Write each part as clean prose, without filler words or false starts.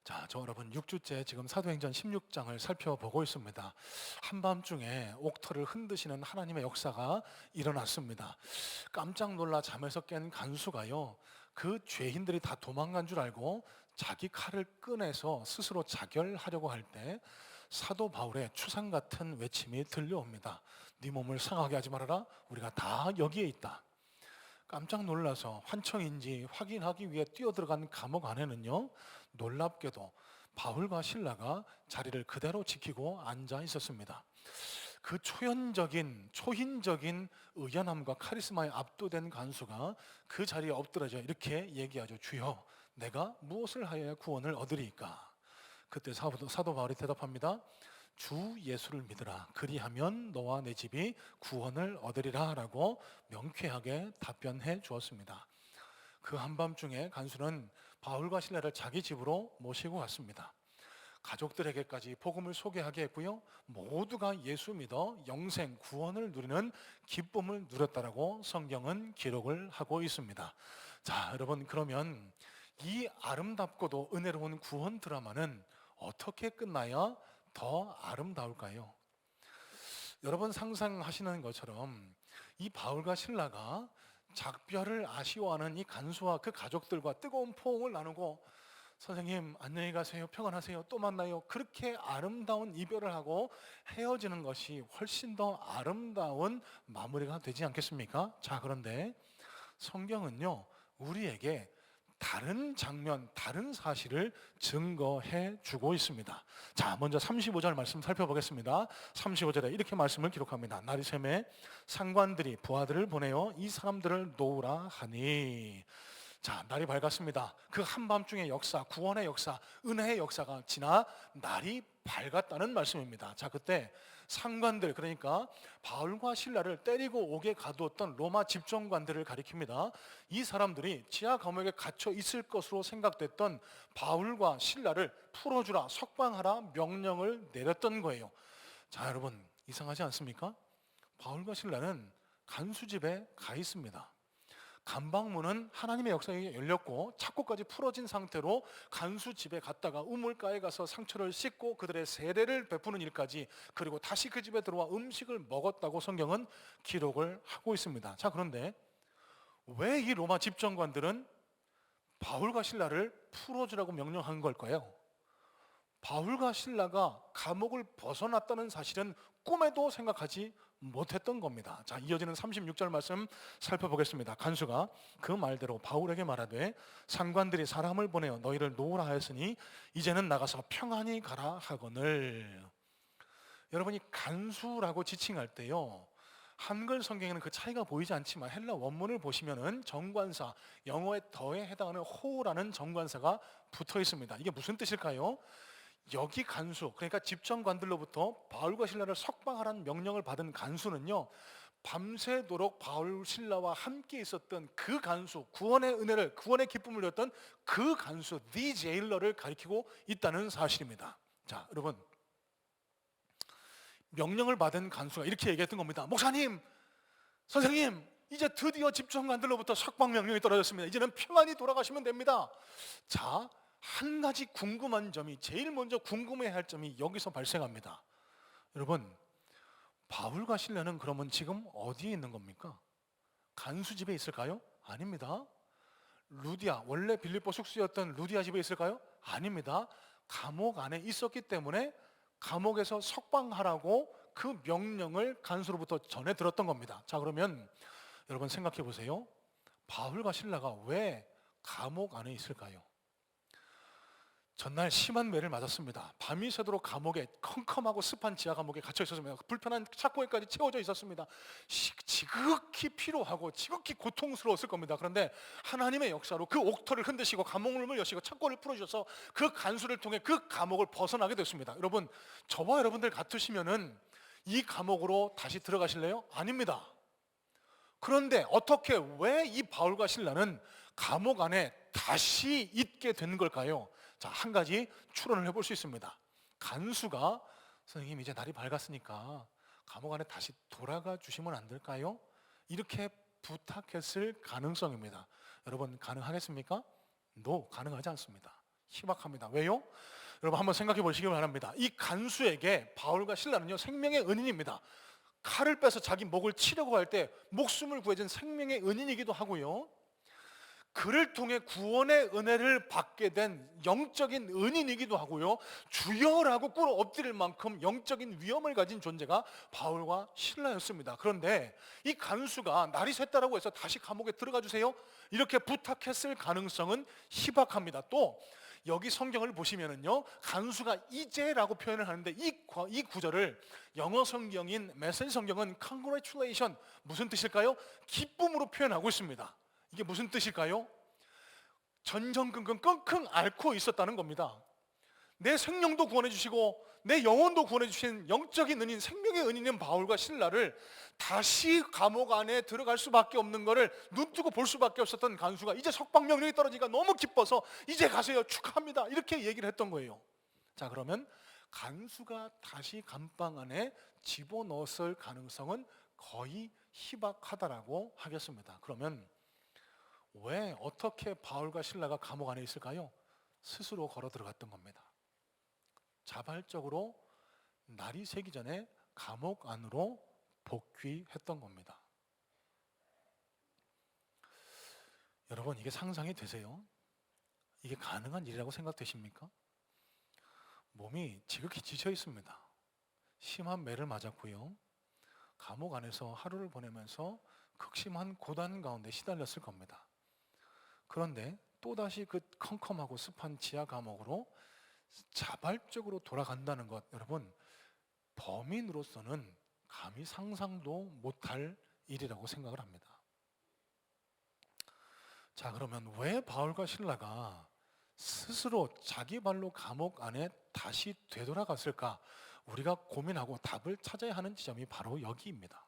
자, 저 여러분 6주째 지금 사도행전 16장을 살펴보고 있습니다. 한밤중에 옥터를 흔드시는 하나님의 역사가 일어났습니다. 깜짝 놀라 잠에서 깬 간수가요, 그 죄인들이 다 도망간 줄 알고 자기 칼을 꺼내서 스스로 자결하려고 할 때 사도 바울의 추상 같은 외침이 들려옵니다. 네 몸을 상하게 하지 말아라. 우리가 다 여기에 있다. 깜짝 놀라서 환청인지 확인하기 위해 뛰어들어간 감옥 안에는요, 놀랍게도 바울과 실라가 자리를 그대로 지키고 앉아 있었습니다. 그 초인적인 의연함과 카리스마에 압도된 간수가 그 자리에 엎드려져 이렇게 얘기하죠. 주여, 내가 무엇을 하여야 구원을 얻으리이까? 그때 사도 바울이 대답합니다. 주 예수를 믿으라. 그리하면 너와 내 집이 구원을 얻으리라 라고 명쾌하게 답변해 주었습니다. 그 한밤중에 간수는 바울과 실라를 자기 집으로 모시고 갔습니다. 가족들에게까지 복음을 소개하게 했고요, 모두가 예수 믿어 영생 구원을 누리는 기쁨을 누렸다라고 성경은 기록을 하고 있습니다. 자, 여러분, 그러면 이 아름답고도 은혜로운 구원 드라마는 어떻게 끝나야 더 아름다울까요? 여러분 상상하시는 것처럼 이 바울과 실라가 작별을 아쉬워하는 이 간수와 그 가족들과 뜨거운 포옹을 나누고 선생님 안녕히 가세요, 평안하세요, 또 만나요, 그렇게 아름다운 이별을 하고 헤어지는 것이 훨씬 더 아름다운 마무리가 되지 않겠습니까? 자, 그런데 성경은요, 우리에게 다른 장면, 다른 사실을 증거해 주고 있습니다. 자, 먼저 35절 말씀 살펴보겠습니다. 35절에 이렇게 말씀을 기록합니다. 날이 새매 상관들이 부하들을 보내어 이 사람들을 놓으라 하니. 자, 날이 밝았습니다. 그 한밤중의 역사, 구원의 역사, 은혜의 역사가 지나 날이 밝았다는 말씀입니다. 자, 그때 상관들, 그러니까 바울과 실라를 때리고 오게 가두었던 로마 집정관들을 가리킵니다. 이 사람들이 지하 감옥에 갇혀 있을 것으로 생각됐던 바울과 실라를 풀어주라, 석방하라 명령을 내렸던 거예요. 자, 여러분, 이상하지 않습니까? 바울과 실라는 간수집에 가 있습니다. 감방문은 하나님의 역사에 열렸고 착고까지 풀어진 상태로 간수 집에 갔다가 우물가에 가서 상처를 씻고 그들의 세례를 베푸는 일까지, 그리고 다시 그 집에 들어와 음식을 먹었다고 성경은 기록을 하고 있습니다. 자, 그런데 왜 이 로마 집정관들은 바울과 실라를 풀어주라고 명령한 걸까요? 바울과 실라가 감옥을 벗어났다는 사실은 꿈에도 생각하지 못했던 겁니다. 자, 이어지는 36절 말씀 살펴보겠습니다. 간수가 그 말대로 바울에게 말하되 상관들이 사람을 보내어 너희를 놓으라 하였으니 이제는 나가서 평안히 가라 하거늘. 여러분이 간수라고 지칭할 때요, 한글 성경에는 그 차이가 보이지 않지만 헬라 원문을 보시면은 정관사, 영어의 더에 해당하는 호라는 정관사가 붙어 있습니다. 이게 무슨 뜻일까요? 여기 간수, 그러니까 집정관들로부터 바울과 실라를 석방하라는 명령을 받은 간수는요, 밤새도록 바울 신라와 함께 있었던 그 간수, 구원의 은혜를, 구원의 기쁨을 누렸던 그 간수, the jailer를 가리키고 있다는 사실입니다. 자, 여러분, 명령을 받은 간수가 이렇게 얘기했던 겁니다. 목사님, 선생님, 이제 드디어 집정관들로부터 석방 명령이 떨어졌습니다. 이제는 평안히 돌아가시면 됩니다. 자, 한 가지 궁금한 점이, 제일 먼저 궁금해야 할 점이 여기서 발생합니다. 여러분, 바울과 실라는 그러면 지금 어디에 있는 겁니까? 간수 집에 있을까요? 아닙니다. 루디아, 원래 빌립보 숙소였던 루디아 집에 있을까요? 아닙니다. 감옥 안에 있었기 때문에 감옥에서 석방하라고 그 명령을 간수로부터 전해 들었던 겁니다. 자, 그러면 여러분 생각해 보세요. 바울과 실라가 왜 감옥 안에 있을까요? 전날 심한 매를 맞았습니다. 밤이 새도록 감옥에, 컴컴하고 습한 지하 감옥에 갇혀 있었습니다. 불편한 착고에까지 채워져 있었습니다. 지극히 피로하고 지극히 고통스러웠을 겁니다. 그런데 하나님의 역사로 그 옥터를 흔드시고 감옥문을 여시고 착고를 풀어주셔서 그 간수를 통해 그 감옥을 벗어나게 됐습니다. 여러분, 저와 여러분들 같으시면은 이 감옥으로 다시 들어가실래요? 아닙니다. 그런데 어떻게, 왜 이 바울과 실라는 감옥 안에 다시 있게 된 걸까요? 자, 한 가지 추론을 해볼 수 있습니다. 간수가 선생님 이제 날이 밝았으니까 감옥 안에 다시 돌아가 주시면 안 될까요? 이렇게 부탁했을 가능성입니다. 여러분, 가능하겠습니까? No, 가능하지 않습니다. 희박합니다. 왜요? 여러분 한번 생각해 보시기 바랍니다. 이 간수에게 바울과 실라는요 생명의 은인입니다. 칼을 빼서 자기 목을 치려고 할 때 목숨을 구해준 생명의 은인이기도 하고요, 그를 통해 구원의 은혜를 받게 된 영적인 은인이기도 하고요, 주여라고 꿇어 엎드릴 만큼 영적인 위엄을 가진 존재가 바울과 실라였습니다. 그런데 이 간수가 날이 샜다라고 해서 다시 감옥에 들어가 주세요 이렇게 부탁했을 가능성은 희박합니다. 또 여기 성경을 보시면은요 간수가 이제라고 표현을 하는데 이 구절을 영어 성경인 메시지 성경은 congratulation, 무슨 뜻일까요? 기쁨으로 표현하고 있습니다. 이게 무슨 뜻일까요? 전전긍긍 끙끙 앓고 있었다는 겁니다. 내 생명도 구원해 주시고 내 영혼도 구원해 주신 영적인 은인, 생명의 은인인 바울과 실라를 다시 감옥 안에 들어갈 수밖에 없는 것을 눈뜨고 볼 수밖에 없었던 간수가 이제 석방 명령이 떨어지니까 너무 기뻐서 이제 가세요, 축하합니다, 이렇게 얘기를 했던 거예요. 자, 그러면 간수가 다시 감방 안에 집어넣었을 가능성은 거의 희박하다라고 하겠습니다. 그러면 왜 어떻게 바울과 실라가 감옥 안에 있을까요? 스스로 걸어 들어갔던 겁니다. 자발적으로 날이 새기 전에 감옥 안으로 복귀했던 겁니다. 여러분, 이게 상상이 되세요? 이게 가능한 일이라고 생각되십니까? 몸이 지극히 지쳐 있습니다. 심한 매를 맞았고요, 감옥 안에서 하루를 보내면서 극심한 고단 가운데 시달렸을 겁니다. 그런데 또다시 그 컴컴하고 습한 지하 감옥으로 자발적으로 돌아간다는 것, 여러분 범인으로서는 감히 상상도 못할 일이라고 생각을 합니다. 자, 그러면 왜 바울과 실라가 스스로 자기 발로 감옥 안에 다시 되돌아갔을까? 우리가 고민하고 답을 찾아야 하는 지점이 바로 여기입니다.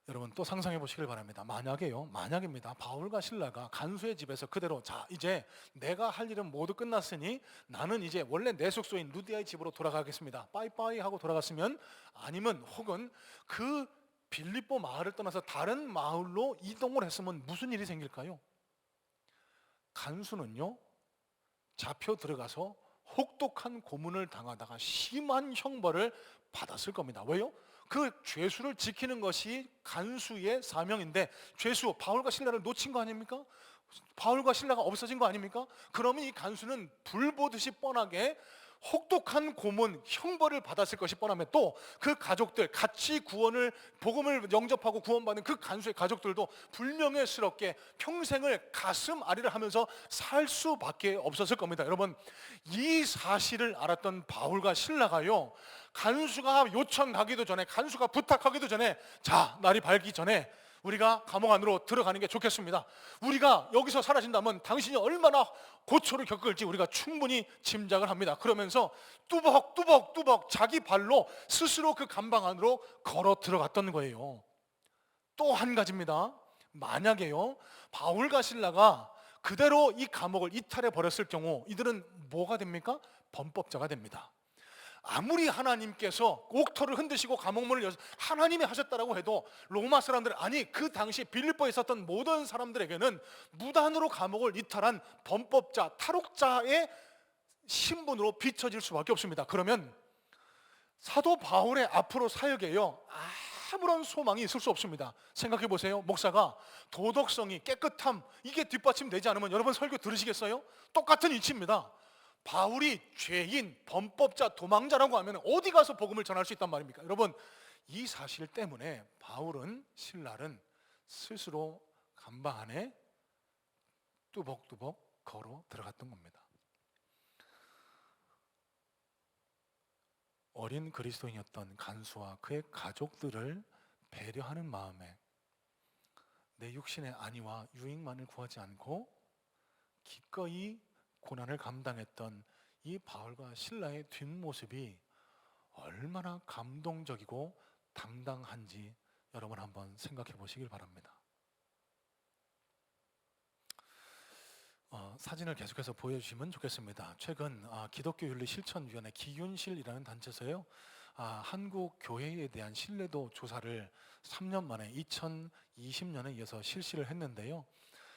여러분 또 상상해 보시길 바랍니다. 만약입니다. 바울과 실라가 간수의 집에서 그대로 자, 이제 내가 할 일은 모두 끝났으니 나는 이제 원래 내 숙소인 루디아의 집으로 돌아가겠습니다, 빠이빠이 하고 돌아갔으면, 아니면 혹은 그 빌립보 마을을 떠나서 다른 마을로 이동을 했으면 무슨 일이 생길까요? 간수는요 잡혀 들어가서 혹독한 고문을 당하다가 심한 형벌을 받았을 겁니다. 왜요? 그 죄수를 지키는 것이 간수의 사명인데 죄수 바울과 실라를 놓친 거 아닙니까? 바울과 실라가 없어진 거 아닙니까? 그러면 이 간수는 불 보듯이 뻔하게 혹독한 고문, 형벌을 받았을 것이 뻔하며 또 그 가족들, 같이 복음을 영접하고 구원받은 그 간수의 가족들도 불명예스럽게 평생을 가슴 아리를 하면서 살 수밖에 없었을 겁니다. 여러분, 이 사실을 알았던 바울과 실라가요 간수가 요청 가기도 전에, 간수가 부탁하기도 전에, 자, 날이 밝기 전에 우리가 감옥 안으로 들어가는 게 좋겠습니다. 우리가 여기서 사라진다면 당신이 얼마나 고초를 겪을지 우리가 충분히 짐작을 합니다. 그러면서 뚜벅뚜벅 자기 발로 스스로 그 감방 안으로 걸어 들어갔던 거예요. 또 한 가지입니다. 만약에요 바울과 실라가 그대로 이 감옥을 이탈해 버렸을 경우 이들은 뭐가 됩니까? 범법자가 됩니다. 아무리 하나님께서 옥터를 흔드시고 감옥문을 여서 하나님이 하셨다라고 해도 로마 사람들, 아니 그 당시 빌립보에 있었던 모든 사람들에게는 무단으로 감옥을 이탈한 범법자, 탈옥자의 신분으로 비춰질 수밖에 없습니다. 그러면 사도 바울의 앞으로 사역에요 아무런 소망이 있을 수 없습니다. 생각해 보세요. 목사가 도덕성이, 깨끗함 이게 뒷받침되지 않으면 여러분 설교 들으시겠어요? 똑같은 이치입니다. 바울이 죄인, 범법자, 도망자라고 하면 어디 가서 복음을 전할 수 있단 말입니까? 여러분, 이 사실 때문에 바울은, 신라는 스스로 감방 안에 뚜벅뚜벅 걸어 들어갔던 겁니다. 어린 그리스도인이었던 간수와 그의 가족들을 배려하는 마음에 내 육신의 안위와 유익만을 구하지 않고 기꺼이 고난을 감당했던 이 바울과 실라의 뒷모습이 얼마나 감동적이고 당당한지 여러분 한번 생각해 보시길 바랍니다. 사진을 계속해서 보여주시면 좋겠습니다. 최근 기독교윤리실천위원회 기윤실이라는 단체에서요 한국 교회에 대한 신뢰도 조사를 3년 만에 2020년에 이어서 실시를 했는데요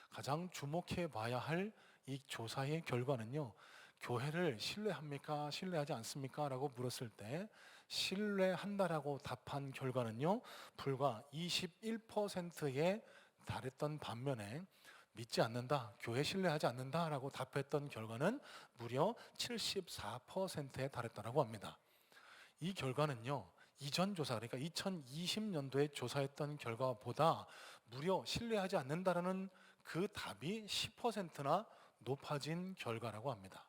가장 주목해 봐야 할 이 조사의 결과는요, 교회를 신뢰합니까? 신뢰하지 않습니까? 라고 물었을 때 신뢰한다라고 답한 결과는요, 불과 21%에 달했던 반면에 믿지 않는다, 교회 신뢰하지 않는다라고 답했던 결과는 무려 74%에 달했다라고 합니다. 이 결과는요, 이전 조사, 그러니까 2020년도에 조사했던 결과보다 무려 신뢰하지 않는다라는 그 답이 10%나 높아진 결과라고 합니다.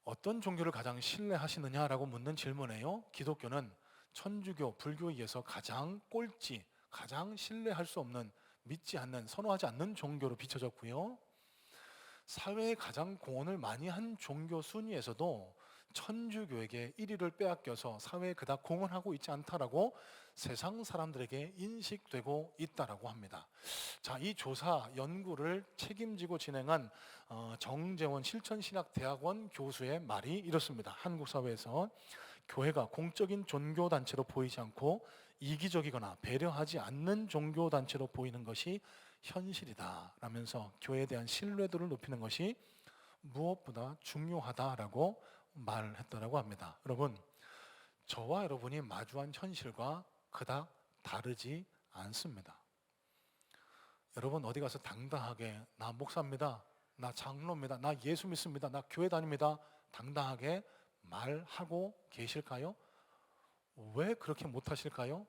어떤 종교를 가장 신뢰하시느냐라고 묻는 질문에요, 기독교는 천주교, 불교에 의해서 가장 꼴찌, 가장 신뢰할 수 없는, 믿지 않는, 선호하지 않는 종교로 비춰졌고요, 사회에 가장 공헌을 많이 한 종교 순위에서도 천주교에게 1위를 빼앗겨서 사회에 그닥 공헌하고 있지 않다라고 세상 사람들에게 인식되고 있다라고 합니다. 자, 이 조사 연구를 책임지고 진행한 정재원 실천신학대학원 교수의 말이 이렇습니다. 한국 사회에서 교회가 공적인 종교단체로 보이지 않고 이기적이거나 배려하지 않는 종교단체로 보이는 것이 현실이다 라면서 교회에 대한 신뢰도를 높이는 것이 무엇보다 중요하다라고 말했다라고 합니다. 여러분, 저와 여러분이 마주한 현실과 그닥 다르지 않습니다. 여러분 어디 가서 당당하게 나 목사입니다, 나 장로입니다, 나 예수 믿습니다, 나 교회 다닙니다 당당하게 말하고 계실까요? 왜 그렇게 못하실까요?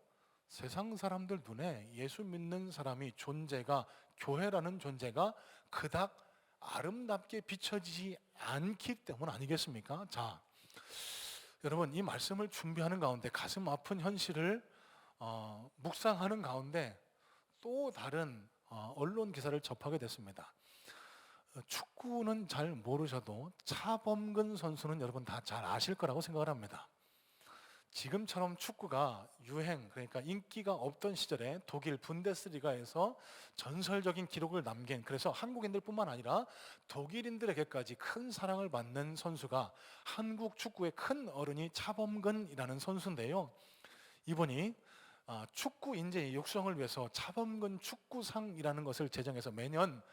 세상 사람들 눈에 예수 믿는 사람이 존재가, 교회라는 존재가 그닥 아름답게 비춰지지 않기 때문 아니겠습니까? 자, 여러분 이 말씀을 준비하는 가운데 가슴 아픈 현실을 묵상하는 가운데 또 다른 언론 기사를 접하게 됐습니다. 축구는 잘 모르셔도 차범근 선수는 여러분 다 잘 아실 거라고 생각을 합니다. 지금처럼 축구가 유행, 그러니까 인기가 없던 시절에 독일 분데스리가에서 전설적인 기록을 남긴, 그래서 한국인들뿐만 아니라 독일인들에게까지 큰 사랑을 받는 선수가 한국 축구의 큰 어른이 차범근이라는 선수인데요, 이분이 축구 인재 육성을 위해서 차범근 축구상이라는 것을 제정해서 매년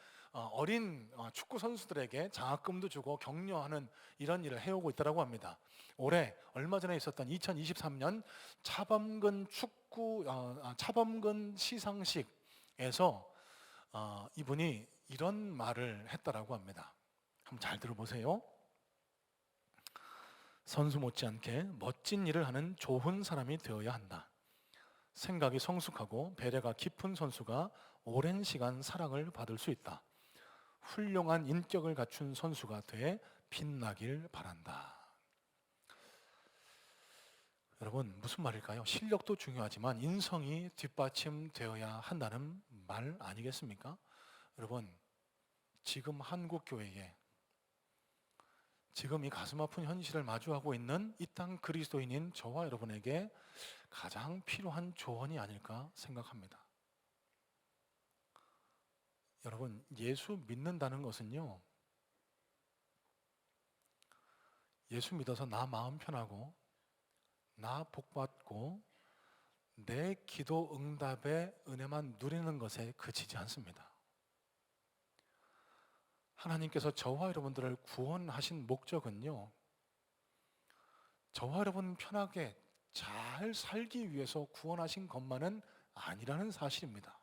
어린 축구 선수들에게 장학금도 주고 격려하는 이런 일을 해오고 있다고 합니다. 올해 얼마 전에 있었던 2023년 차범근 차범근 시상식에서 이분이 이런 말을 했다라고 합니다. 한번 잘 들어보세요. 선수 못지않게 멋진 일을 하는 좋은 사람이 되어야 한다. 생각이 성숙하고 배려가 깊은 선수가 오랜 시간 사랑을 받을 수 있다. 훌륭한 인격을 갖춘 선수가 돼 빛나길 바란다. 여러분 무슨 말일까요? 실력도 중요하지만 인성이 뒷받침되어야 한다는 말 아니겠습니까? 여러분 지금 한국 교회에 지금 이 가슴 아픈 현실을 마주하고 있는 이 땅 그리스도인인 저와 여러분에게 가장 필요한 조언이 아닐까 생각합니다. 여러분 예수 믿는다는 것은요, 예수 믿어서 나 마음 편하고 나 복받고 내 기도 응답의 은혜만 누리는 것에 그치지 않습니다. 하나님께서 저와 여러분들을 구원하신 목적은요, 저와 여러분 편하게 잘 살기 위해서 구원하신 것만은 아니라는 사실입니다.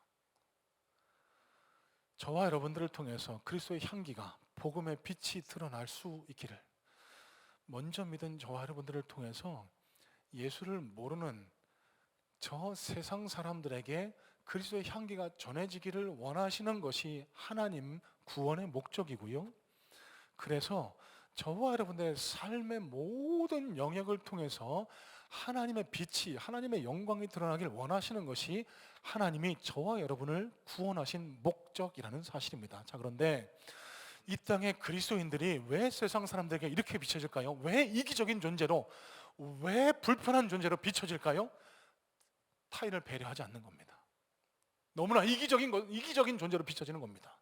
저와 여러분들을 통해서 그리스도의 향기가, 복음의 빛이 드러날 수 있기를, 먼저 믿은 저와 여러분들을 통해서 예수를 모르는 저 세상 사람들에게 그리스도의 향기가 전해지기를 원하시는 것이 하나님 구원의 목적이고요, 그래서 저와 여러분들의 삶의 모든 영역을 통해서 하나님의 빛이, 하나님의 영광이 드러나길 원하시는 것이 하나님이 저와 여러분을 구원하신 목적이라는 사실입니다. 자, 그런데 이 땅의 그리스도인들이 왜 세상 사람들에게 이렇게 비춰질까요? 왜 이기적인 존재로, 왜 불편한 존재로 비춰질까요? 타인을 배려하지 않는 겁니다. 너무나 이기적인 존재로 비춰지는 겁니다.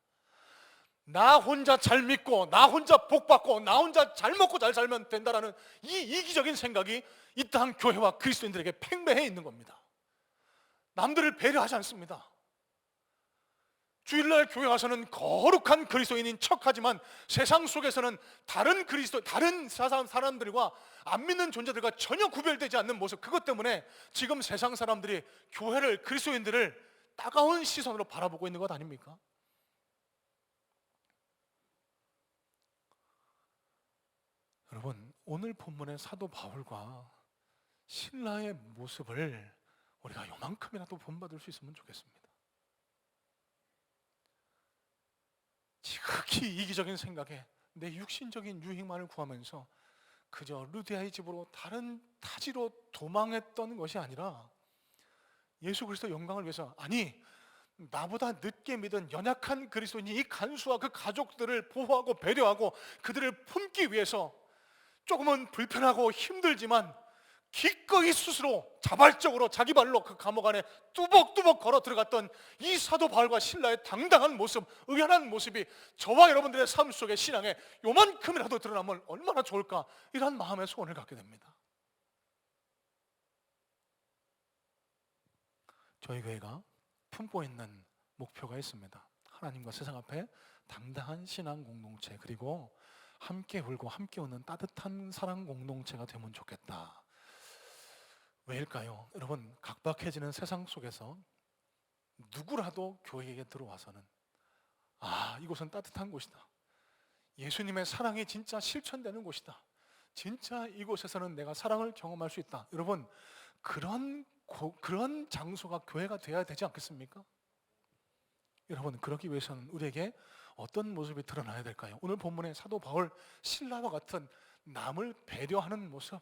나 혼자 잘 믿고 나 혼자 복받고 나 혼자 잘 먹고 잘 살면 된다라는 이 이기적인 생각이 이 땅 교회와 그리스도인들에게 팽배해 있는 겁니다. 남들을 배려하지 않습니다. 주일날 교회 와서는 거룩한 그리스도인인 척하지만 세상 속에서는 다른 사람들과 안 믿는 존재들과 전혀 구별되지 않는 모습, 그것 때문에 지금 세상 사람들이 교회를, 그리스도인들을 따가운 시선으로 바라보고 있는 것 아닙니까? 여러분, 오늘 본문의 사도 바울과 신라의 모습을 우리가 요만큼이라도 본받을 수 있으면 좋겠습니다. 지극히 이기적인 생각에 내 육신적인 유익만을 구하면서 그저 루디아의 집으로 다른 타지로 도망했던 것이 아니라 예수 그리스도 영광을 위해서, 아니 나보다 늦게 믿은 연약한 그리스도인이 이 간수와 그 가족들을 보호하고 배려하고 그들을 품기 위해서 조금은 불편하고 힘들지만 기꺼이 스스로 자발적으로 자기 발로 그 감옥 안에 뚜벅뚜벅 걸어 들어갔던 이 사도 바울과 신라의 당당한 모습, 의연한 모습이 저와 여러분들의 삶 속에 신앙에 요만큼이라도 드러나면 얼마나 좋을까, 이런 마음의 소원을 갖게 됩니다. 저희 교회가 품고 있는 목표가 있습니다. 하나님과 세상 앞에 당당한 신앙 공동체, 그리고 함께 울고 함께 웃는 따뜻한 사랑 공동체가 되면 좋겠다. 왜일까요? 여러분, 각박해지는 세상 속에서 누구라도 교회에 들어와서는 이곳은 따뜻한 곳이다, 예수님의 사랑이 진짜 실천되는 곳이다, 진짜 이곳에서는 내가 사랑을 경험할 수 있다, 여러분 그런 장소가 교회가 되어야 되지 않겠습니까? 여러분, 그러기 위해서는 우리에게 어떤 모습이 드러나야 될까요? 오늘 본문의 사도 바울, 신라와 같은 남을 배려하는 모습,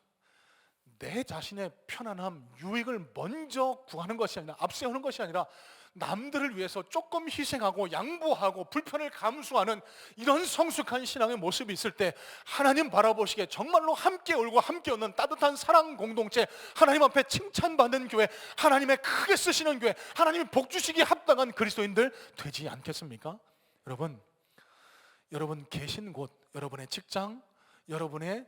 내 자신의 편안함, 유익을 먼저 구하는 것이 아니라, 앞세우는 것이 아니라 남들을 위해서 조금 희생하고 양보하고 불편을 감수하는 이런 성숙한 신앙의 모습이 있을 때 하나님 바라보시기에 정말로 함께 울고 함께 웃는 따뜻한 사랑 공동체, 하나님 앞에 칭찬받는 교회, 하나님의 크게 쓰시는 교회, 하나님이 복 주시기에 합당한 그리스도인들 되지 않겠습니까? 여러분 계신 곳, 여러분의 직장, 여러분의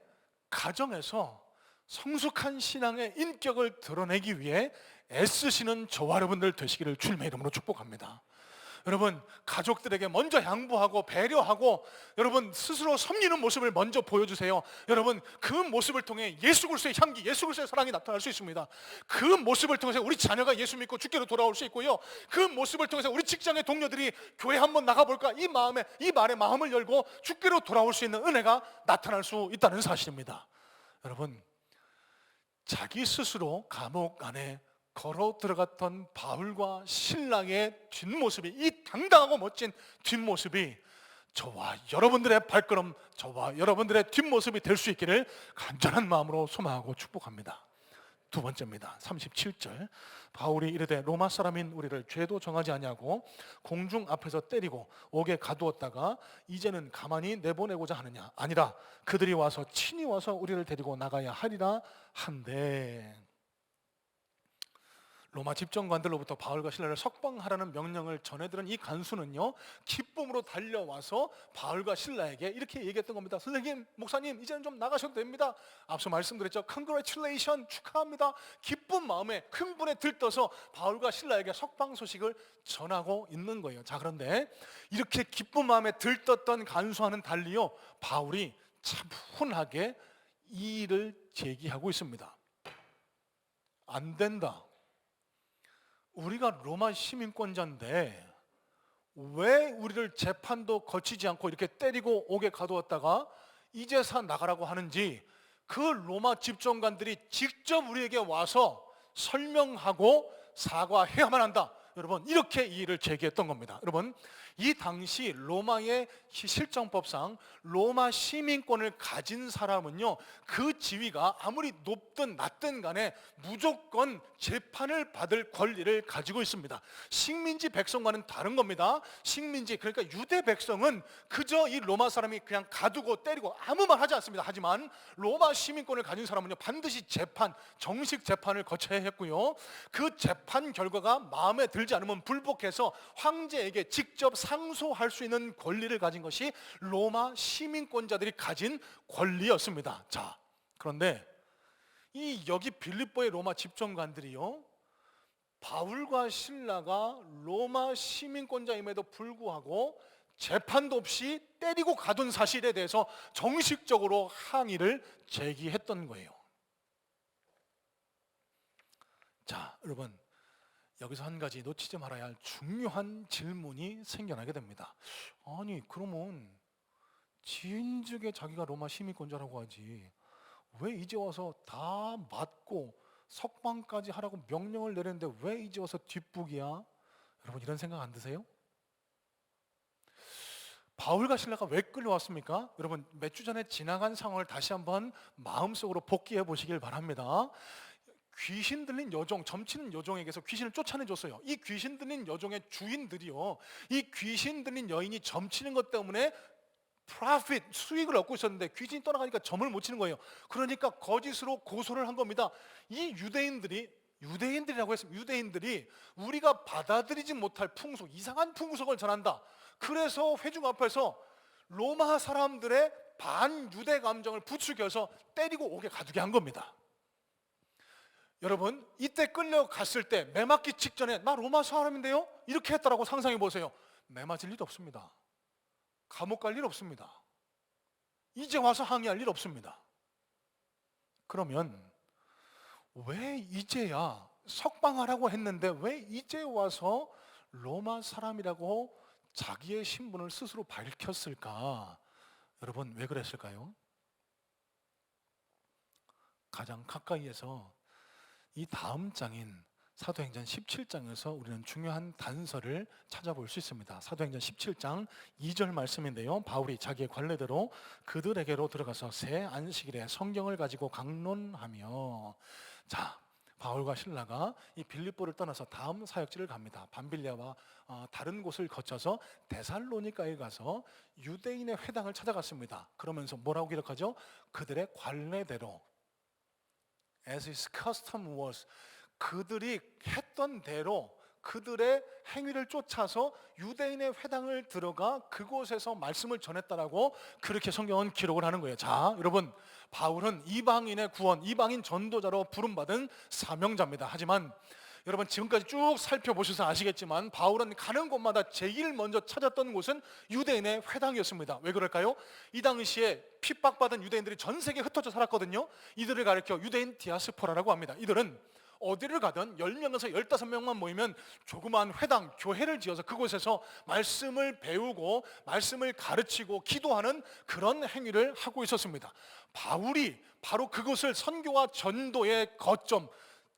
가정에서 성숙한 신앙의 인격을 드러내기 위해 애쓰시는 저와 여러분들 되시기를 주님의 이름으로 축복합니다. 여러분, 가족들에게 먼저 양보하고 배려하고 여러분 스스로 섬기는 모습을 먼저 보여주세요. 여러분, 그 모습을 통해 예수 그리스도의 향기, 예수 그리스도의 사랑이 나타날 수 있습니다. 그 모습을 통해서 우리 자녀가 예수 믿고 주께로 돌아올 수 있고요, 그 모습을 통해서 우리 직장의 동료들이 교회 한번 나가볼까, 이 말에 마음을 열고 주께로 돌아올 수 있는 은혜가 나타날 수 있다는 사실입니다. 여러분, 자기 스스로 감옥 안에 걸어 들어갔던 바울과 신라의 뒷모습이, 이 당당하고 멋진 뒷모습이 저와 여러분들의 발걸음, 저와 여러분들의 뒷모습이 될 수 있기를 간절한 마음으로 소망하고 축복합니다. 두 번째입니다. 37절, 바울이 이르되 로마 사람인 우리를 죄도 정하지 아니하고 공중 앞에서 때리고 옥에 가두었다가 이제는 가만히 내보내고자 하느냐? 아니라 그들이 와서 친히 와서 우리를 데리고 나가야 하리라 한데, 로마 집정관들로부터 바울과 신라를 석방하라는 명령을 전해들은 이 간수는요, 기쁨으로 달려와서 바울과 신라에게 이렇게 얘기했던 겁니다. 선생님, 목사님, 이제는 좀 나가셔도 됩니다. 앞서 말씀드렸죠. Congratulations, 축하합니다. 기쁜 마음에 흥분에 들떠서 바울과 신라에게 석방 소식을 전하고 있는 거예요. 자, 그런데 이렇게 기쁜 마음에 들떴던 간수와는 달리요, 바울이 차분하게 이 일을 제기하고 있습니다. 안 된다. 우리가 로마 시민권자인데 왜 우리를 재판도 거치지 않고 이렇게 때리고 옥에 가두었다가 이제서 나가라고 하는지 그 로마 집정관들이 직접 우리에게 와서 설명하고 사과해야만 한다. 여러분, 이렇게 이 일을 제기했던 겁니다. 여러분, 이 당시 로마의 실정법상 로마 시민권을 가진 사람은요, 그 지위가 아무리 높든 낮든 간에 무조건 재판을 받을 권리를 가지고 있습니다. 식민지 백성과는 다른 겁니다. 식민지, 그러니까 유대 백성은 그저 이 로마 사람이 그냥 가두고 때리고 아무 말 하지 않습니다. 하지만 로마 시민권을 가진 사람은요, 반드시 재판, 정식 재판을 거쳐야 했고요, 그 재판 결과가 마음에 들지 않으면 불복해서 황제에게 직접 상소할 수 있는 권리를 가진 것이 로마 시민권자들이 가진 권리였습니다. 자, 그런데 여기 빌립보의 로마 집정관들이요, 바울과 신라가 로마 시민권자임에도 불구하고 재판도 없이 때리고 가둔 사실에 대해서 정식적으로 항의를 제기했던 거예요. 자, 여러분, 여기서 한 가지 놓치지 말아야 할 중요한 질문이 생겨나게 됩니다. 아니, 그러면 지인즉에 자기가 로마 시민권자라고 하지 왜 이제 와서 다 맞고 석방까지 하라고 명령을 내렸는데 왜 이제 와서 뒷북이야? 여러분, 이런 생각 안 드세요? 바울과 신라가 왜 끌려왔습니까? 여러분, 몇 주 전에 지나간 상황을 다시 한번 마음속으로 복기해 보시길 바랍니다. 귀신 들린 여종, 점치는 여종에게서 귀신을 쫓아내줬어요. 이 귀신 들린 여종의 주인들이요, 이 귀신 들린 여인이 점치는 것 때문에 profit, 수익을 얻고 있었는데 귀신이 떠나가니까 점을 못 치는 거예요. 그러니까 거짓으로 고소를 한 겁니다. 이 유대인들이라고 했습니다. 유대인들이 우리가 받아들이지 못할 풍속, 이상한 풍속을 전한다. 그래서 회중 앞에서 로마 사람들의 반유대 감정을 부추겨서 때리고 오게 가두게 한 겁니다. 여러분, 이때 끌려갔을 때 매 맞기 직전에 나 로마 사람인데요? 이렇게 했다라고 상상해 보세요. 매 맞을 일 없습니다. 감옥 갈 일 없습니다. 이제 와서 항의할 일 없습니다. 그러면 왜 이제야 석방하라고 했는데 왜 이제 와서 로마 사람이라고 자기의 신분을 스스로 밝혔을까? 여러분, 왜 그랬을까요? 가장 가까이에서 이 다음 장인 사도행전 17장에서 우리는 중요한 단서를 찾아볼 수 있습니다. 사도행전 17장 2절 말씀인데요, 바울이 자기의 관례대로 그들에게로 들어가서 새 안식일에 성경을 가지고 강론하며, 자, 바울과 신라가 이 빌립보를 떠나서 다음 사역지를 갑니다. 밤빌리아와 다른 곳을 거쳐서 데살로니가에 가서 유대인의 회당을 찾아갔습니다. 그러면서 뭐라고 기록하죠? 그들의 관례대로, as his custom was, 그들이 했던 대로 그들의 행위를 쫓아서 유대인의 회당을 들어가 그곳에서 말씀을 전했다라고 그렇게 성경은 기록을 하는 거예요. 자, 여러분, 바울은 이방인의 구원, 이방인 전도자로 부름받은 사명자입니다. 하지만 여러분, 지금까지 쭉 살펴보셔서 아시겠지만 바울은 가는 곳마다 제일 먼저 찾았던 곳은 유대인의 회당이었습니다. 왜 그럴까요? 이 당시에 핍박받은 유대인들이 전 세계에 흩어져 살았거든요. 이들을 가리켜 유대인 디아스포라라고 합니다. 이들은 어디를 가든 10명에서 15명만 모이면 조그마한 회당, 교회를 지어서 그곳에서 말씀을 배우고 말씀을 가르치고 기도하는 그런 행위를 하고 있었습니다. 바울이 바로 그것을 선교와 전도의 거점,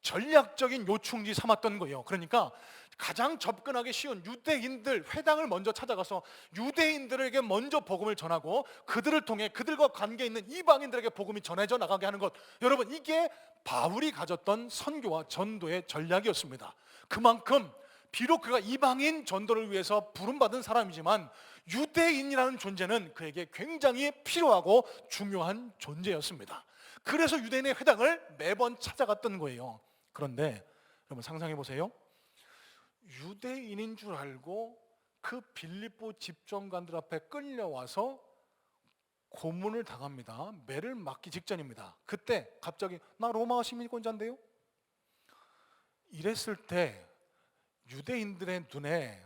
전략적인 요충지 삼았던 거예요. 그러니까 가장 접근하기 쉬운 유대인들 회당을 먼저 찾아가서 유대인들에게 먼저 복음을 전하고 그들을 통해 그들과 관계 있는 이방인들에게 복음이 전해져 나가게 하는 것, 여러분, 이게 바울이 가졌던 선교와 전도의 전략이었습니다. 그만큼 비록 그가 이방인 전도를 위해서 부름받은 사람이지만 유대인이라는 존재는 그에게 굉장히 필요하고 중요한 존재였습니다. 그래서 유대인의 회당을 매번 찾아갔던 거예요. 그런데 여러분, 상상해 보세요. 유대인인 줄 알고 그 빌립보 집정관들 앞에 끌려와서 고문을 당합니다. 매를 맞기 직전입니다. 그때 갑자기 나 로마 시민권자인데요? 이랬을 때 유대인들의 눈에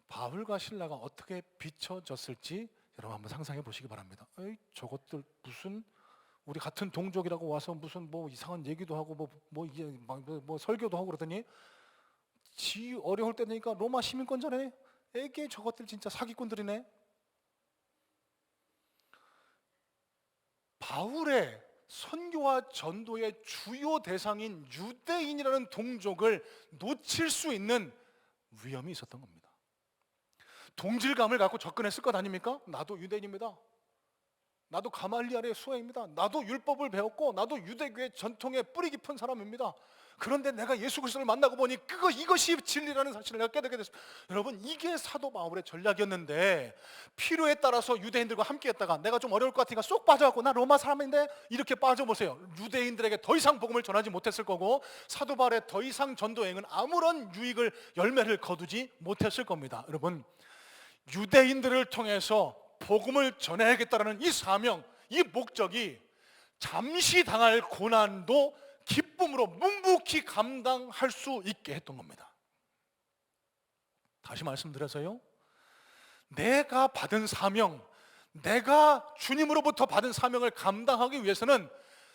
바울과 신라가 어떻게 비춰졌을지 여러분 한번 상상해 보시기 바랍니다. 에이, 저것들 무슨 우리 같은 동족이라고 와서 무슨 뭐 이상한 얘기도 하고 뭐 설교도 하고 그러더니 지 어려울 때 되니까 로마 시민권자네. 에게 저것들 진짜 사기꾼들이네. 바울의 선교와 전도의 주요 대상인 유대인이라는 동족을 놓칠 수 있는 위험이 있었던 겁니다. 동질감을 갖고 접근했을 것 아닙니까? 나도 유대인입니다. 나도 가말리엘의 수하입니다. 나도 율법을 배웠고 나도 유대교의 전통에 뿌리 깊은 사람입니다. 그런데 내가 예수 그리스도를 만나고 보니 이것이 진리라는 사실을 내가 깨닫게 됐습니다. 여러분, 이게 사도 바울의 전략이었는데 필요에 따라서 유대인들과 함께 했다가 내가 좀 어려울 것 같으니까 쏙 빠져갖고 나 로마 사람인데 이렇게 빠져보세요. 유대인들에게 더 이상 복음을 전하지 못했을 거고 사도 바울의 더 이상 전도행은 아무런 유익을 열매를 거두지 못했을 겁니다. 여러분, 유대인들을 통해서 복음을 전해야겠다는 이 사명, 이 목적이 잠시 당할 고난도 기쁨으로 묵묵히 감당할 수 있게 했던 겁니다. 다시 말씀드려서요, 내가 받은 사명, 내가 주님으로부터 받은 사명을 감당하기 위해서는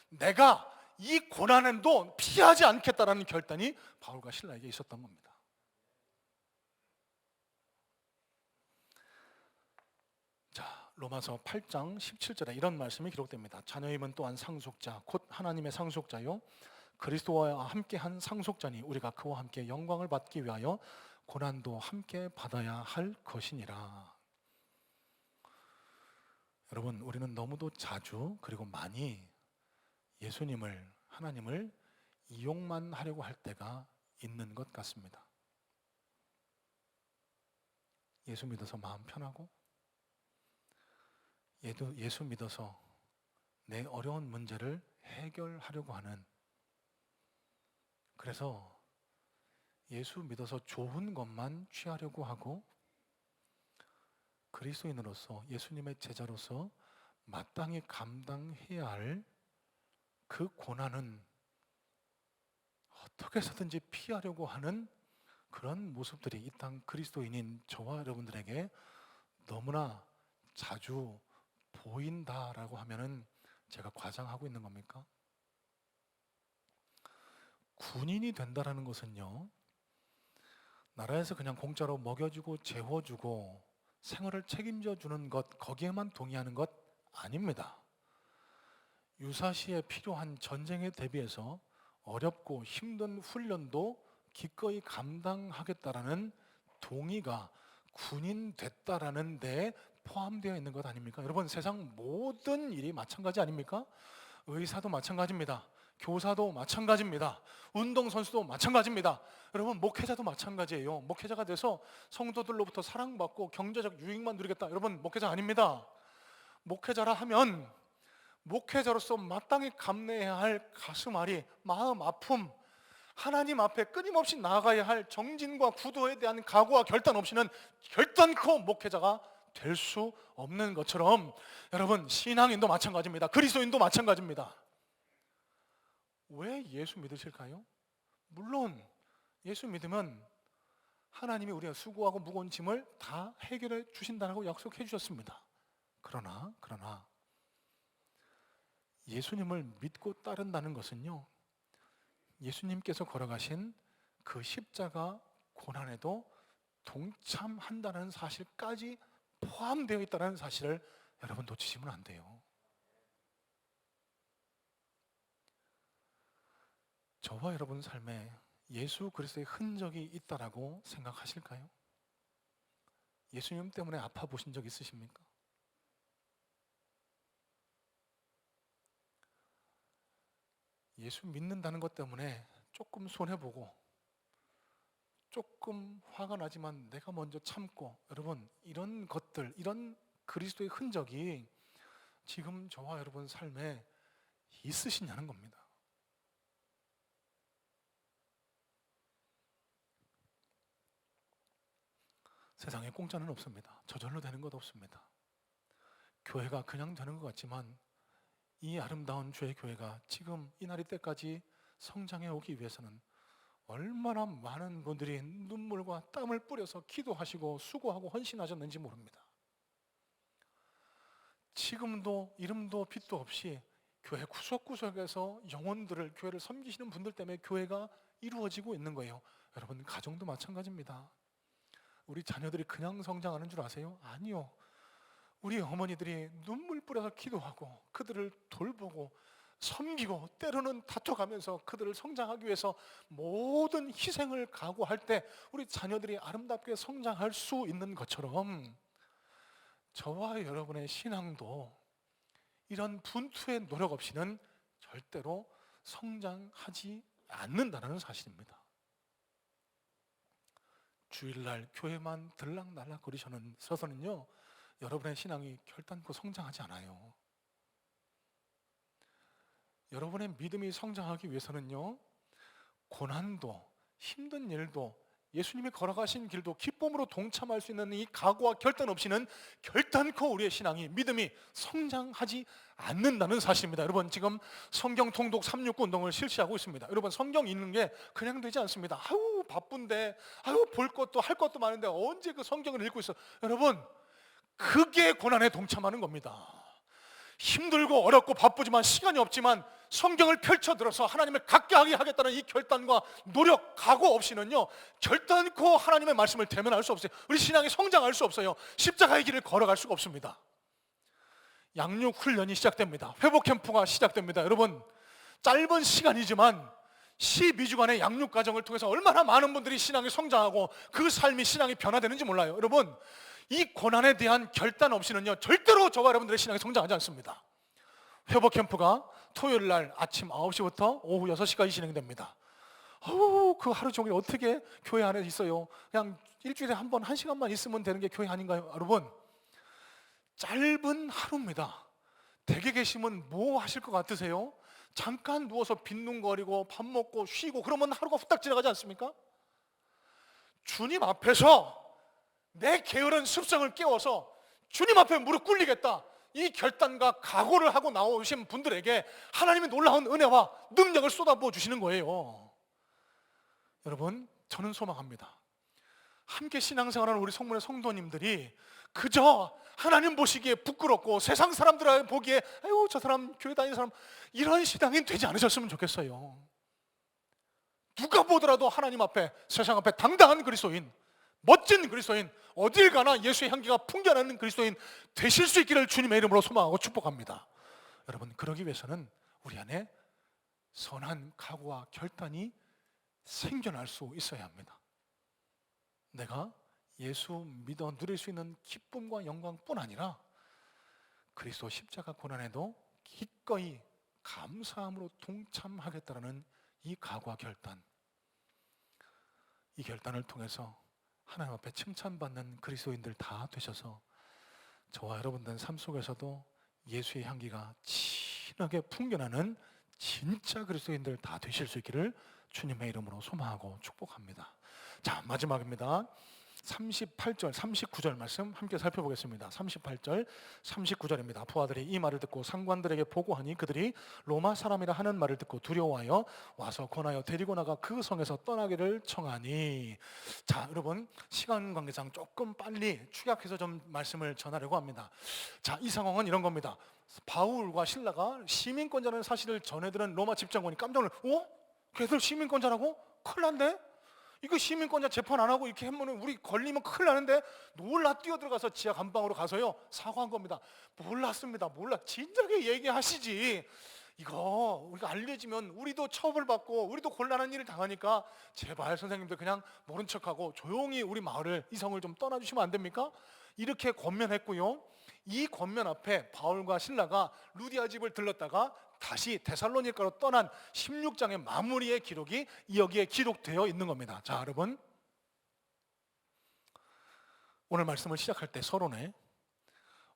내가 이 고난도 피하지 않겠다라는 결단이 바울과 실라에게 있었던 겁니다. 자, 로마서 8장 17절에 이런 말씀이 기록됩니다. 자녀임은 또한 상속자, 곧 하나님의 상속자요 그리스도와 함께한 상속자니 우리가 그와 함께 영광을 받기 위하여 고난도 함께 받아야 할 것이니라. 여러분, 우리는 너무도 자주 그리고 많이 예수님을, 하나님을 이용만 하려고 할 때가 있는 것 같습니다. 예수 믿어서 마음 편하고, 예수 믿어서 내 어려운 문제를 해결하려고 하는, 그래서 예수 믿어서 좋은 것만 취하려고 하고, 그리스도인으로서 예수님의 제자로서 마땅히 감당해야 할 그 고난은 어떻게 해서든지 피하려고 하는 그런 모습들이 이 땅 그리스도인인 저와 여러분들에게 너무나 자주 보인다라고 하면은 제가 과장하고 있는 겁니까? 군인이 된다라는 것은요, 나라에서 그냥 공짜로 먹여주고 재워주고 생활을 책임져 주는 것, 거기에만 동의하는 것 아닙니다. 유사시에 필요한 전쟁에 대비해서 어렵고 힘든 훈련도 기꺼이 감당하겠다라는 동의가 군인 됐다라는 데에 포함되어 있는 것 아닙니까? 여러분, 세상 모든 일이 마찬가지 아닙니까? 의사도 마찬가지입니다. 교사도 마찬가지입니다. 운동선수도 마찬가지입니다. 여러분, 목회자도 마찬가지예요. 목회자가 돼서 성도들로부터 사랑받고 경제적 유익만 누리겠다, 여러분, 목회자 아닙니다. 목회자라 하면 목회자로서 마땅히 감내해야 할 가슴앓이, 마음 아픔, 하나님 앞에 끊임없이 나아가야 할 정진과 구도에 대한 각오와 결단 없이는 결단코 목회자가 될 수 없는 것처럼, 여러분, 신앙인도 마찬가지입니다. 그리스도인도 마찬가지입니다. 왜 예수 믿으실까요? 물론 예수 믿으면 하나님이 우리가 수고하고 무거운 짐을 다 해결해 주신다고 약속해 주셨습니다. 그러나 예수님을 믿고 따른다는 것은요, 예수님께서 걸어가신 그 십자가 고난에도 동참한다는 사실까지 포함되어 있다는 사실을 여러분 놓치시면 안 돼요. 저와 여러분 삶에 예수 그리스도의 흔적이 있다라고 생각하실까요? 예수님 때문에 아파 보신 적 있으십니까? 예수 믿는다는 것 때문에 조금 손해보고 조금 화가 나지만 내가 먼저 참고, 여러분, 이런 것들, 이런 그리스도의 흔적이 지금 저와 여러분 삶에 있으시냐는 겁니다. 세상에 공짜는 없습니다. 저절로 되는 것 없습니다. 교회가 그냥 되는 것 같지만 이 아름다운 주의 교회가 지금 이 날이 때까지 성장해 오기 위해서는 얼마나 많은 분들이 눈물과 땀을 뿌려서 기도하시고 수고하고 헌신하셨는지 모릅니다. 지금도 이름도 빛도 없이 교회 구석구석에서 영혼들을, 교회를 섬기시는 분들 때문에 교회가 이루어지고 있는 거예요. 여러분, 가정도 마찬가지입니다. 우리 자녀들이 그냥 성장하는 줄 아세요? 아니요. 우리 어머니들이 눈물 뿌려서 기도하고 그들을 돌보고 섬기고 때로는 다퉈가면서 그들을 성장하기 위해서 모든 희생을 각오할 때 우리 자녀들이 아름답게 성장할 수 있는 것처럼 저와 여러분의 신앙도 이런 분투의 노력 없이는 절대로 성장하지 않는다는 사실입니다. 주일날 교회만 들락날락 거리셔서는요, 여러분의 신앙이 결단코 성장하지 않아요. 여러분의 믿음이 성장하기 위해서는요, 고난도, 힘든 일도 예수님이 걸어가신 길도 기쁨으로 동참할 수 있는 이 각오와 결단 없이는 결단코 우리의 신앙이, 믿음이 성장하지 않는다는 사실입니다. 여러분, 지금 성경 통독 369 운동을 실시하고 있습니다. 여러분, 성경 읽는 게 그냥 되지 않습니다. 아유 바쁜데, 아유 볼 것도 할 것도 많은데 언제 그 성경을 읽고 있어. 여러분, 그게 고난에 동참하는 겁니다. 힘들고 어렵고 바쁘지만 시간이 없지만 성경을 펼쳐들어서 하나님을 갖게 하겠다는 이 결단과 노력, 각오 없이는요, 결단코 하나님의 말씀을 대면할 수 없어요. 우리 신앙이 성장할 수 없어요. 십자가의 길을 걸어갈 수가 없습니다. 양육 훈련이 시작됩니다. 회복 캠프가 시작됩니다. 여러분, 짧은 시간이지만 12주간의 양육 과정을 통해서 얼마나 많은 분들이 신앙이 성장하고 그 삶이, 신앙이 변화되는지 몰라요. 여러분, 이 고난에 대한 결단 없이는요, 절대로 저와 여러분들의 신앙이 성장하지 않습니다. 회복 캠프가 토요일 날 아침 9시부터 오후 6시까지 진행됩니다. 그 하루 종일 어떻게 교회 안에 있어요? 그냥 일주일에 한 번 1시간만 있으면 되는 게 교회 아닌가요? 여러분, 짧은 하루입니다. 댁에 계시면 뭐 하실 것 같으세요? 잠깐 누워서 빈둥거리고 밥 먹고 쉬고 그러면 하루가 후딱 지나가지 않습니까? 주님 앞에서 내 게으른 습성을 깨워서 주님 앞에 무릎 꿇리겠다, 이 결단과 각오를 하고 나오신 분들에게 하나님의 놀라운 은혜와 능력을 쏟아부어 주시는 거예요. 여러분, 저는 소망합니다. 함께 신앙생활하는 우리 성문의 성도님들이 그저 하나님 보시기에 부끄럽고 세상 사람들 보기에 아유 저 사람 교회 다니는 사람, 이런 신앙이 되지 않으셨으면 좋겠어요. 누가 보더라도 하나님 앞에, 세상 앞에 당당한 그리스도인, 멋진 그리스도인, 어딜 가나 예수의 향기가 풍겨나는 그리스도인 되실 수 있기를 주님의 이름으로 소망하고 축복합니다. 여러분, 그러기 위해서는 우리 안에 선한 각오와 결단이 생겨날 수 있어야 합니다. 내가 예수 믿어 누릴 수 있는 기쁨과 영광뿐 아니라 그리스도 십자가 고난에도 기꺼이 감사함으로 동참하겠다는 이 각오와 결단, 이 결단을 통해서 하나님 앞에 칭찬받는 그리스도인들 다 되셔서 저와 여러분들 삶 속에서도 예수의 향기가 진하게 풍겨나는 진짜 그리스도인들 다 되실 수 있기를 주님의 이름으로 소망하고 축복합니다. 자, 마지막입니다. 38절, 39절 말씀 함께 살펴보겠습니다. 38절, 39절입니다. 부하들이 이 말을 듣고 상관들에게 보고하니 그들이 로마 사람이라 하는 말을 듣고 두려워하여 와서 권하여 데리고 나가 그 성에서 떠나기를 청하니. 자, 여러분, 시간 관계상 조금 빨리 축약해서 좀 말씀을 전하려고 합니다. 자, 이 상황은 이런 겁니다. 바울과 실라가 시민권자라는 사실을 전해들은 로마 집정관이 깜짝 놀라, 걔들 시민권자라고? 큰일 난데? 이거 시민권자 재판 안 하고 이렇게 하면 우리 걸리면 큰일 나는데, 놀라 뛰어들어가서 지하 감방으로 가서요 사과한 겁니다. 몰랐습니다. 진작에 얘기하시지. 이거 우리가 알려지면 우리도 처벌받고 우리도 곤란한 일을 당하니까 제발 선생님들 그냥 모른 척하고 조용히 우리 마을을, 이 성을 좀 떠나주시면 안 됩니까? 이렇게 권면했고요. 이 권면 앞에 바울과 실라가 루디아 집을 들렀다가 다시 데살로니가로 떠난 16장의 마무리의 기록이 여기에 기록되어 있는 겁니다. 자, 여러분, 오늘 말씀을 시작할 때 서론에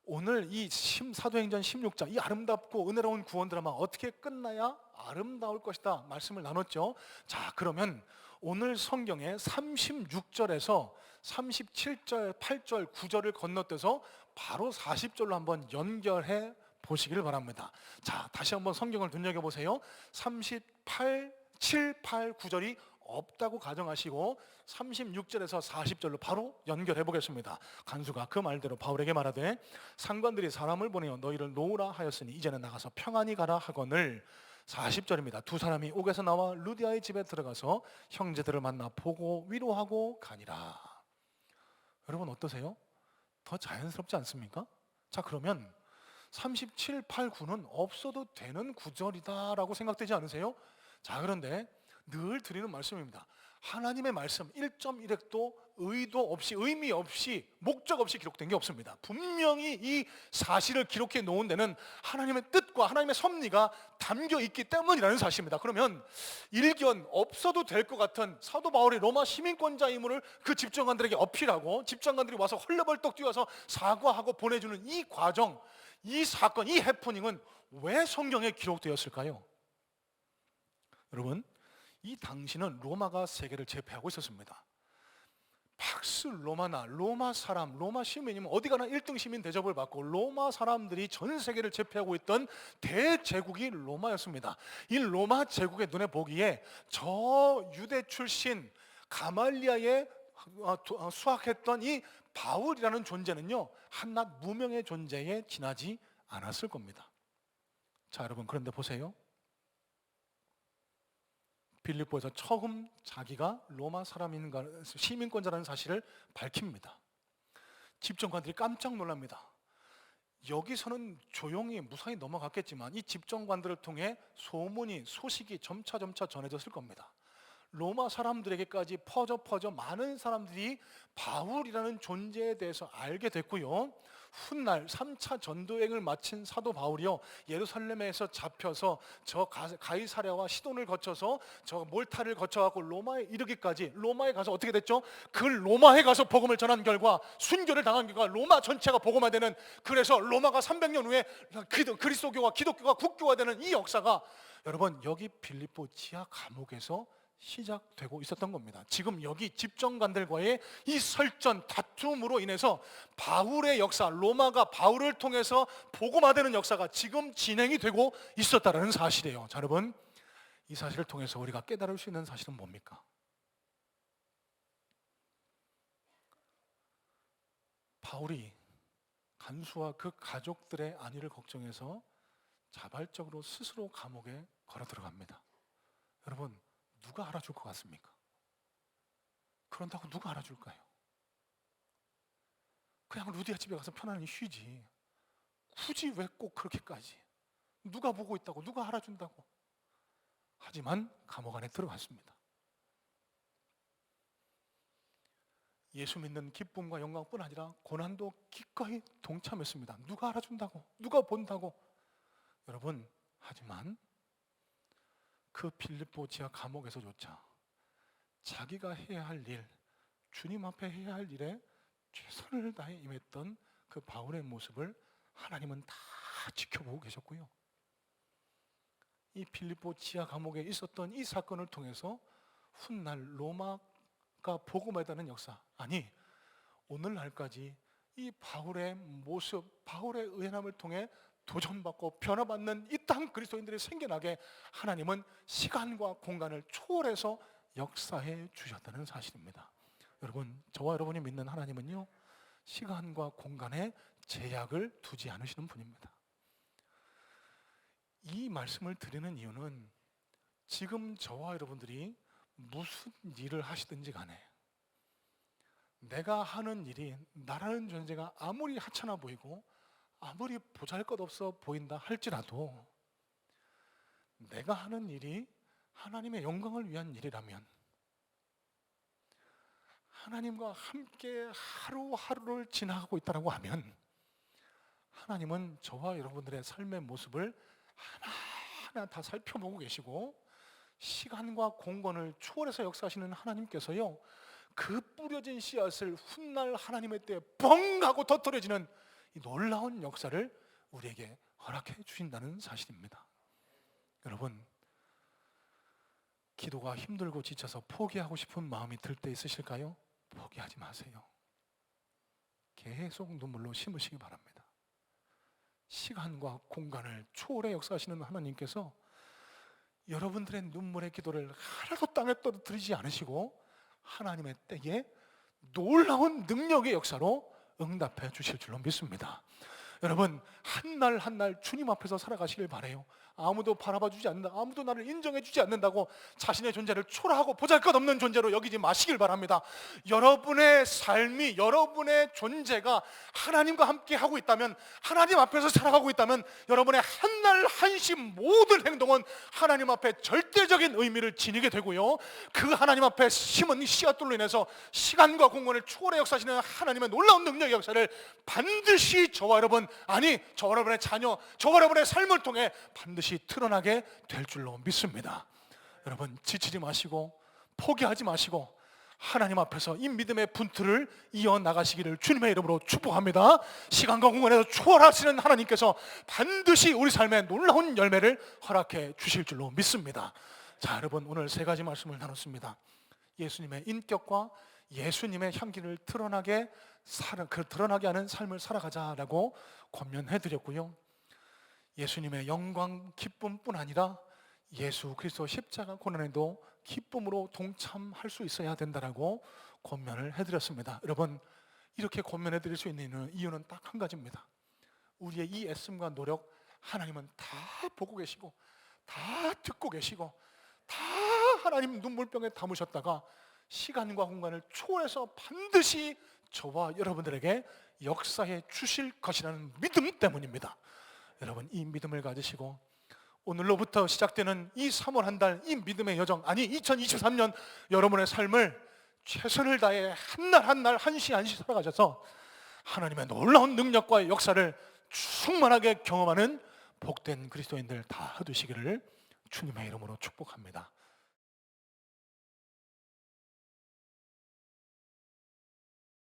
오늘 이 사도행전 16장, 이 아름답고 은혜로운 구원 드라마 어떻게 끝나야 아름다울 것이다 말씀을 나눴죠. 자, 그러면 오늘 성경의 36절에서 37절, 8절, 9절을 건너뛰어서 바로 40절로 한번 연결해 보시기를 바랍니다. 자, 다시 한번 성경을 눈여겨보세요. 38, 7, 8, 9절이 없다고 가정하시고 36절에서 40절로 바로 연결해 보겠습니다. 간수가 그 말대로 바울에게 말하되 상관들이 사람을 보내어 너희를 놓으라 하였으니 이제는 나가서 평안히 가라 하거늘. 40절입니다. 두 사람이 옥에서 나와 루디아의 집에 들어가서 형제들을 만나 보고 위로하고 가니라. 여러분, 어떠세요? 더 자연스럽지 않습니까? 자, 그러면 37, 8, 9는 없어도 되는 구절이다라고 생각되지 않으세요? 자, 그런데 늘 드리는 말씀입니다. 하나님의 말씀 1.1획도 의도 없이, 의미 없이, 목적 없이 기록된 게 없습니다. 분명히 이 사실을 기록해 놓은 데는 하나님의 뜻과 하나님의 섭리가 담겨 있기 때문이라는 사실입니다. 그러면 일견 없어도 될 것 같은 사도 바울이 로마 시민권자임을 그 집정관들에게 어필하고 집정관들이 와서 헐레벌떡 뛰어서 사과하고 보내주는 이 과정, 이 사건, 이 해프닝은 왜 성경에 기록되었을까요? 여러분, 이 당시는 로마가 세계를 제패하고 있었습니다. 박스 로마나 로마 사람, 로마 시민이면 어디 가나 1등 시민 대접을 받고 로마 사람들이 전 세계를 제패하고 있던 대제국이 로마였습니다. 이 로마 제국의 눈에 보기에 저 유대 출신 가말리아에 수학했던 이 바울이라는 존재는요, 한낱 무명의 존재에 지나지 않았을 겁니다. 자, 여러분, 그런데 보세요. 빌립보에서 처음 자기가 로마 사람인가 시민권자라는 사실을 밝힙니다. 집정관들이 깜짝 놀랍니다. 여기서는 조용히 무사히 넘어갔겠지만 이 집정관들을 통해 소식이 점차 전해졌을 겁니다. 로마 사람들에게까지 퍼져 많은 사람들이 바울이라는 존재에 대해서 알게 됐고요. 훗날 3차 전도행을 마친 사도 바울이요, 예루살렘에서 잡혀서 저 가이사랴와 시돈을 거쳐서 저 몰타를 거쳐갖고 로마에 이르기까지, 로마에 가서 어떻게 됐죠? 그 로마에 가서 복음을 전한 결과, 순교를 당한 결과 로마 전체가 복음화되는, 그래서 로마가 300년 후에 그리스도교와 기독교가 국교화되는 이 역사가 여러분 여기 빌립보 지하 감옥에서 시작되고 있었던 겁니다. 지금 여기 집정관들과의 이 설전 다툼으로 인해서 바울의 역사, 로마가 바울을 통해서 복음화되는 역사가 지금 진행이 되고 있었다는 사실이에요. 자, 여러분, 이 사실을 통해서 우리가 깨달을 수 있는 사실은 뭡니까? 바울이 간수와 그 가족들의 안위를 걱정해서 자발적으로 스스로 감옥에 걸어 들어갑니다. 여러분, 누가 알아줄 것 같습니까? 그런다고 누가 알아줄까요? 그냥 루디아 집에 가서 편안히 쉬지, 굳이 왜 꼭 그렇게까지? 누가 보고 있다고, 누가 알아준다고? 하지만 감옥 안에 들어갔습니다. 예수 믿는 기쁨과 영광뿐 아니라 고난도 기꺼이 동참했습니다. 누가 알아준다고, 누가 본다고? 여러분, 하지만 그 빌립보 지하 감옥에서조차 자기가 해야 할 일, 주님 앞에 해야 할 일에 최선을 다해 임했던 그 바울의 모습을 하나님은 다 지켜보고 계셨고요. 이 빌립보 지하 감옥에 있었던 이 사건을 통해서 훗날 로마가 복음화되는 역사, 아니 오늘날까지 이 바울의 모습, 바울의 의연함을 통해 도전받고 변화받는 이 땅 그리스도인들이 생겨나게 하나님은 시간과 공간을 초월해서 역사해 주셨다는 사실입니다. 여러분, 저와 여러분이 믿는 하나님은요, 시간과 공간에 제약을 두지 않으시는 분입니다. 이 말씀을 드리는 이유는 지금 저와 여러분들이 무슨 일을 하시든지 간에 내가 하는 일이, 나라는 존재가 아무리 하찮아 보이고 아무리 보잘것없어 보인다 할지라도 내가 하는 일이 하나님의 영광을 위한 일이라면, 하나님과 함께 하루하루를 지나가고 있다고 하면 하나님은 저와 여러분들의 삶의 모습을 하나하나 다 살펴보고 계시고, 시간과 공간을 초월해서 역사하시는 하나님께서요, 그 뿌려진 씨앗을 훗날 하나님의 때에 뻥 하고 터뜨려지는 이 놀라운 역사를 우리에게 허락해 주신다는 사실입니다. 여러분, 기도가 힘들고 지쳐서 포기하고 싶은 마음이 들 때 있으실까요? 포기하지 마세요. 계속 눈물로 심으시기 바랍니다. 시간과 공간을 초월해 역사하시는 하나님께서 여러분들의 눈물의 기도를 하나도 땅에 떨어뜨리지 않으시고 하나님의 때에 놀라운 능력의 역사로 응답해 주실 줄로 믿습니다. 여러분, 한 날 한 날 주님 앞에서 살아가시길 바라요. 아무도 바라봐 주지 않는다, 아무도 나를 인정해 주지 않는다고 자신의 존재를 초라하고 보잘것없는 존재로 여기지 마시길 바랍니다. 여러분의 삶이, 여러분의 존재가 하나님과 함께 하고 있다면, 하나님 앞에서 살아가고 있다면 여러분의 한날 한시 모든 행동은 하나님 앞에 절대적인 의미를 지니게 되고요, 그 하나님 앞에 심은 씨앗들로 인해서 시간과 공간을 초월해 역사하시는 하나님의 놀라운 능력의 역사를 반드시 저와 여러분, 아니 저와 여러분의 자녀, 저와 여러분의 삶을 통해 반드시 드러나게 될 줄로 믿습니다. 여러분, 지치지 마시고 포기하지 마시고 하나님 앞에서 이 믿음의 분투를 이어나가시기를 주님의 이름으로 축복합니다. 시간과 공간에서 초월하시는 하나님께서 반드시 우리 삶에 놀라운 열매를 허락해 주실 줄로 믿습니다. 자, 여러분, 오늘 세 가지 말씀을 나눴습니다. 예수님의 인격과 예수님의 향기를 드러나게 하는 삶을 살아가자라고 권면해드렸고요. 예수님의 영광, 기쁨뿐 아니라 예수 그리스도 십자가 고난에도 기쁨으로 동참할 수 있어야 된다라고 권면을 해드렸습니다. 여러분, 이렇게 권면해드릴 수 있는 이유는 딱 한 가지입니다. 우리의 이 애씀과 노력, 하나님은 다 보고 계시고 다 듣고 계시고 다 하나님 눈물병에 담으셨다가 시간과 공간을 초월해서 반드시 저와 여러분들에게 역사해 주실 것이라는 믿음 때문입니다. 여러분, 이 믿음을 가지시고 오늘로부터 시작되는 이 3월 한 달, 이 믿음의 여정, 아니 2023년 여러분의 삶을 최선을 다해 한날 한날 한시 한시 살아가셔서 하나님의 놀라운 능력과 역사를 충만하게 경험하는 복된 그리스도인들 다 되시기를 주님의 이름으로 축복합니다.